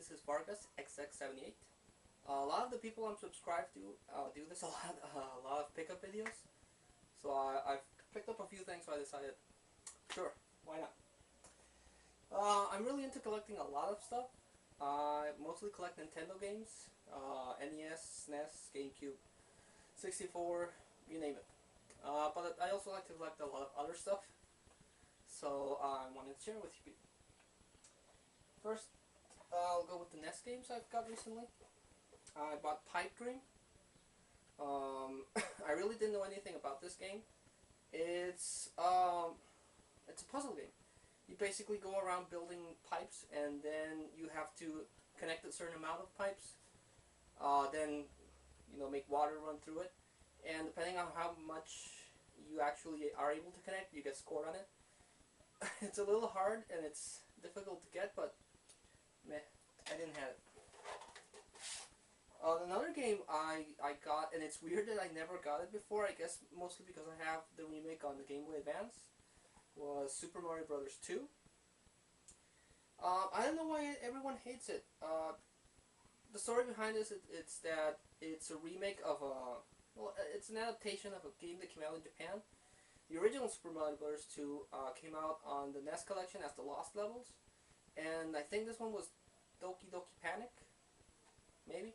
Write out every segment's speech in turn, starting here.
this is Vargas XX78. A lot of the people I'm subscribed to do this a lot of pickup videos. So I've picked up a few things, so I decided, sure, why not? I'm really into collecting a lot of stuff. I mostly collect Nintendo games, NES, SNES, GameCube, 64, you name it. But I also like to collect a lot of other stuff, so I wanted to share with you. First, I'll go with the NES games I've got recently. I bought Pipe Dream. I really didn't know anything about this game. It's a puzzle game. You basically go around building pipes, and then you have to connect a certain amount of pipes. Then, make water run through it, and depending on how much you actually are able to connect, you get scored on it. It's a little hard and it's difficult to get, but meh, I didn't have it. Another game I got, and it's weird that I never got it before, I guess mostly because I have the remake on the Game Boy Advance, was Super Mario Bros. 2. I don't know why everyone hates it. The story behind this, it's that it's a remake of it's an adaptation of a game that came out in Japan. The original Super Mario Bros. 2 came out on the NES collection as the Lost Levels, and I think this one was Doki Doki Panic, maybe?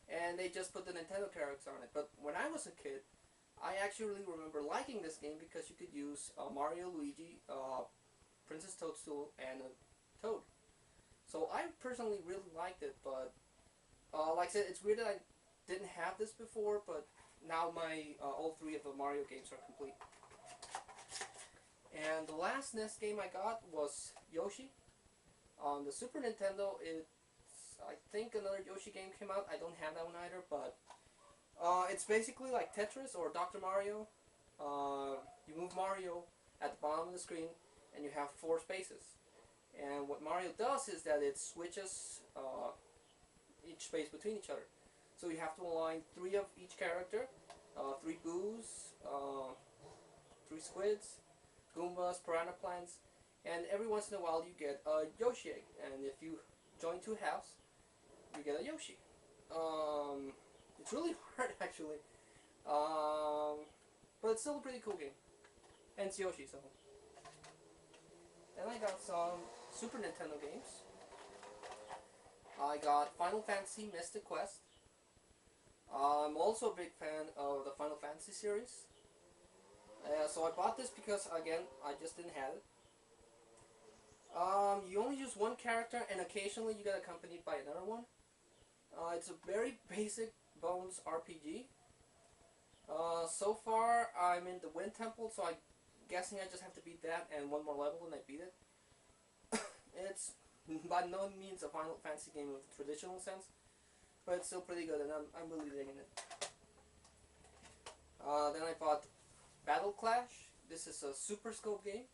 And they just put the Nintendo characters on it. But when I was a kid, I actually remember liking this game because you could use Mario, Luigi, Princess Toadstool, and a Toad. So I personally really liked it, but like I said, it's weird that I didn't have this before, but now my all three of the Mario games are complete. And the last NES game I got was Yoshi. On the Super Nintendo, I think another Yoshi game came out. I don't have that one either, but it's basically like Tetris or Dr. Mario. You move Mario at the bottom of the screen, and you have 4 spaces. And what Mario does is that it switches each space between each other. So you have to align 3 of each character, 3 Boos, 3 Squids, Goombas, Piranha Plants, and every once in a while you get a Yoshi egg. And if you join 2 halves, you get a Yoshi. It's really hard actually, but it's still a pretty cool game. And it's Yoshi, so. Then I got some Super Nintendo games. I got Final Fantasy Mystic Quest. I'm also a big fan of the Final Fantasy series. So I bought this because, again, I just didn't have it. You only use one character, and occasionally you get accompanied by another one. It's a very basic Bones RPG. So far, I'm in the Wind Temple, so I'm guessing I just have to beat that and one more level and I beat it. It's by no means a Final Fantasy game in the traditional sense, but it's still pretty good, and I'm really digging it. Then I bought Battle Clash. This is a Super Scope game.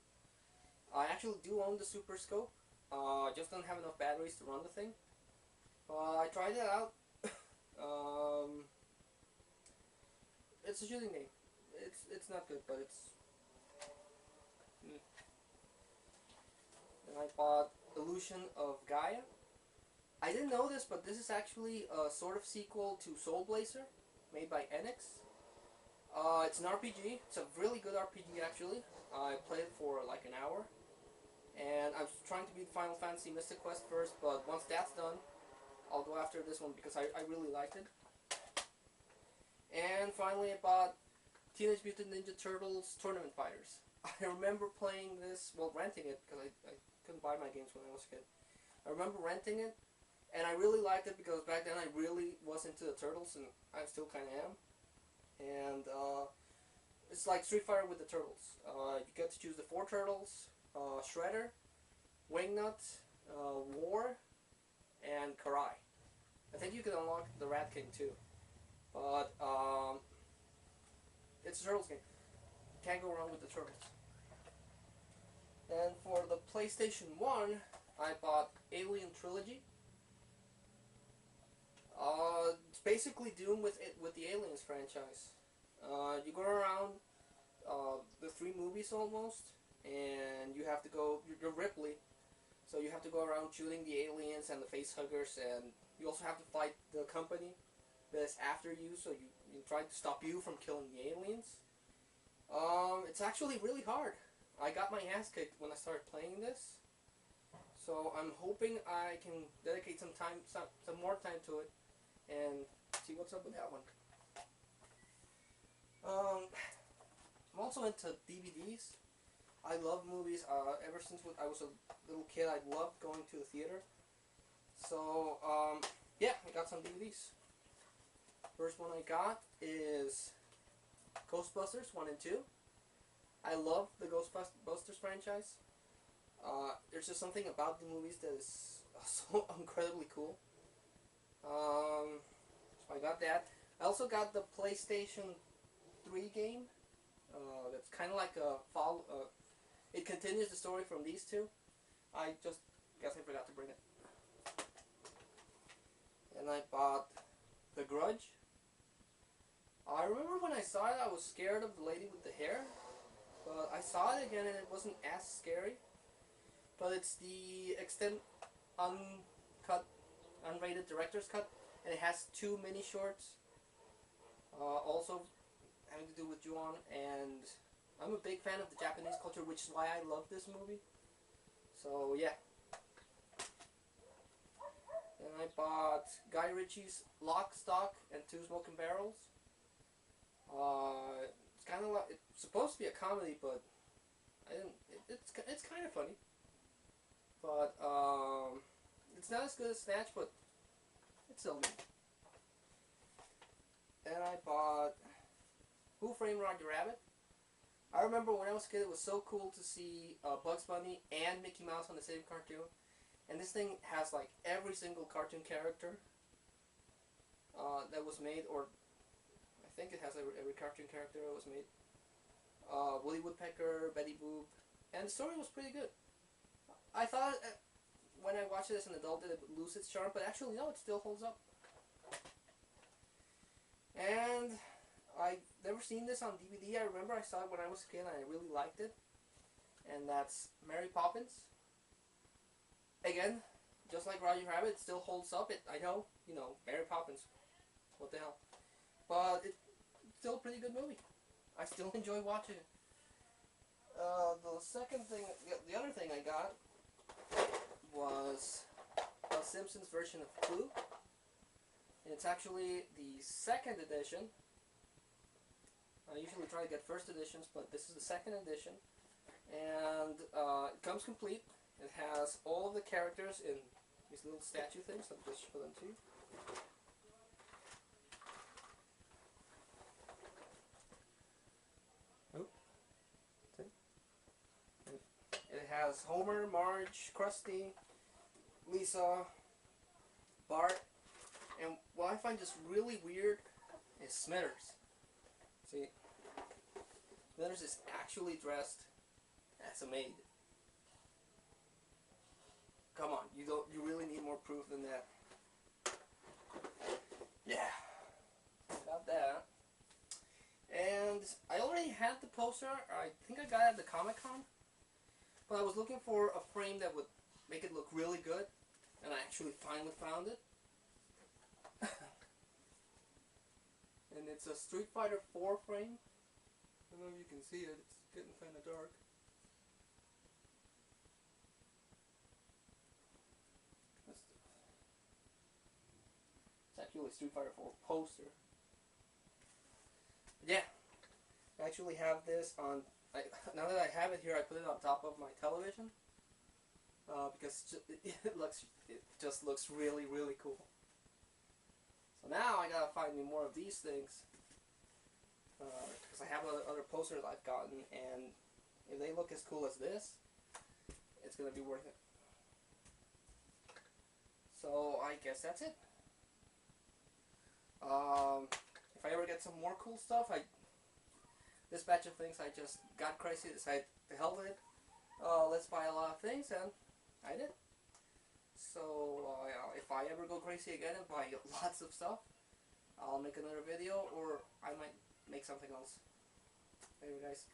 I actually do own the Super Scope. I just don't have enough batteries to run the thing. I tried it out. It's a shooting game. It's not good, but it's. Then I bought Illusion of Gaia. I didn't know this, but this is actually a sort of sequel to Soul Blazer, made by Enix. It's an RPG. It's a really good RPG actually. I played it for like an hour, and I was trying to beat Final Fantasy Mystic Quest first, but once that's done, I'll go after this one because I really liked it. And finally I bought Teenage Mutant Ninja Turtles Tournament Fighters. I remember playing this, well, renting it, because I couldn't buy my games when I was a kid. I remember renting it, and I really liked it because back then I really was into the Turtles, and I still kind of am. And it's like Street Fighter with the Turtles. You get to choose the 4 Turtles, Shredder, Wingnut, War, and Karai. I think you can unlock the Rat King too. But it's a Turtles game. Can't go wrong with the Turtles. And for the PlayStation 1, I bought Alien Trilogy. It's basically Doom with the Aliens franchise. You go around the 3 movies almost, and you have to go. You're Ripley, So you have to go around shooting the aliens and the face huggers, and you also have to fight the company that's after you, so you try to stop you from killing the aliens. It's actually really hard. I got my ass kicked when I started playing this, so I'm hoping I can dedicate some more time to it, and see what's up with that one. I'm also into DVDs. I love movies. Ever since I was a little kid, I loved going to the theater. So, yeah, I got some DVDs. First one I got is Ghostbusters 1 and 2. I love the Ghostbusters franchise. There's just something about the movies that is so incredibly cool. So I got that. I also got the PlayStation 3 game. That's kind of like a follow. It continues the story from these two. I just guess I forgot to bring it. And I bought the Grudge. I remember when I saw it, I was scared of the lady with the hair. But I saw it again and it wasn't as scary. But it's the uncut, unrated director's cut. And it has 2 mini shorts. Also having to do with Ju-on. And I'm a big fan of the Japanese culture, which is why I love this movie. So yeah. Then I bought Guy Ritchie's Lock, Stock, and 2 Smoking Barrels. It's kind of like, it's supposed to be a comedy, but I didn't. It's kind of funny, but it's not as good as Snatch, but it's still good. And I bought Who Framed Roger Rabbit. I remember when I was a kid, it was so cool to see Bugs Bunny and Mickey Mouse on the same cartoon. And this thing has like every single cartoon character that was made, or I think it has every cartoon character that was made. Woody Woodpecker, Betty Boop, and the story was pretty good. I thought when I watched it as an adult that it would lose its charm, but actually no, it still holds up. And I've never seen this on DVD. I remember I saw it when I was a kid and I really liked it. And that's Mary Poppins. Again, just like Roger Rabbit, it still holds up. I know, Mary Poppins. What the hell? But it's still a pretty good movie. I still enjoy watching it. The other thing I got was a Simpsons version of Clue. And it's actually the 2nd edition. I usually try to get 1st editions, but this is the 2nd edition. And it comes complete. It has all of the characters in these little statue things. I'll just show them to you. It has Homer, Marge, Krusty, Lisa, Bart, and what I find just really weird is Smithers. See, Smithers is actually dressed as a maid. Come on, you really need more proof than that. Yeah, got that. And I already had the poster. I think I got it at the Comic-Con. But I was looking for a frame that would make it look really good, and I actually finally found it. And it's a Street Fighter 4 frame. I don't know if you can see it, it's getting kind of dark. It's actually a Street Fighter 4 poster. Yeah, I actually have this on. Now that I have it here, I put it on top of my television because it just looks really, really cool. So now I gotta find me more of these things because I have other posters I've gotten, and if they look as cool as this, it's gonna be worth it. So I guess that's it. If I ever get some more cool stuff, this batch of things I just got crazy, decided to hell with it. Let's buy a lot of things, and I did. So if I ever go crazy again and buy lots of stuff, I'll make another video, or I might make something else. Anyway guys,